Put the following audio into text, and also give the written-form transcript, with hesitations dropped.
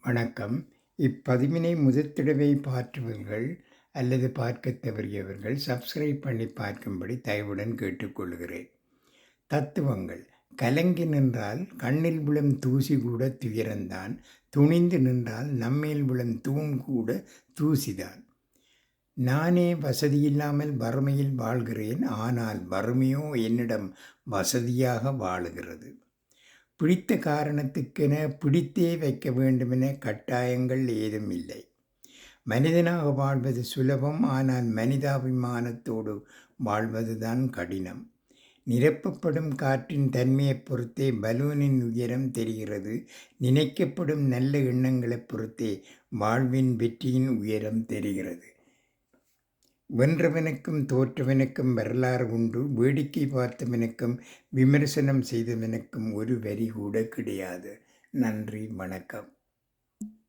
வணக்கம். இப்பதிவினை முதற்தடவை பார்த்தவர்கள் அல்லது பார்க்கத் தவறியவர்கள் சப்ஸ்கிரைப் பண்ணி பார்க்கும்படி தயவுடன் கேட்டுக்கொள்கிறேன். தத்துவங்கள். கலங்கி நின்றால் கண்ணில் விழும் தூசி கூட துயரந்தான். துணிந்து நின்றால் நம்மேல் விழும் தூண் கூட தூசிதான். நானே வசதியில்லாமல் வறுமையில் வாழ்கிறேன். ஆனால் வறுமையோ என்னிடம் வசதியாக வாழுகிறது. பிடித்த காரணத்துக்கென பிடித்தே வைக்க வேண்டுமென கட்டாயங்கள் ஏதும் இல்லை. மனிதனாக வாழ்வது சுலபம். ஆனால் மனிதாபிமானத்தோடு வாழ்வதுதான் கடினம். நிரப்பப்படும் காற்றின் தன்மையைப் பொறுத்தே பலூனின் உயரம் தெரிகிறது. நினைக்கப்படும் நல்ல எண்ணங்களைப் பொறுத்தே வாழ்வின் வெற்றியின் உயரம் தெரிகிறது. வென்றவனுக்கும் தோற்றவனுக்கும் வரலாறு உண்டு. வேடிக்கை பார்த்தவனுக்கும் விமர்சனம் செய்தவனுக்கும் ஒரு வரி கூட கிடையாது. நன்றி, வணக்கம்.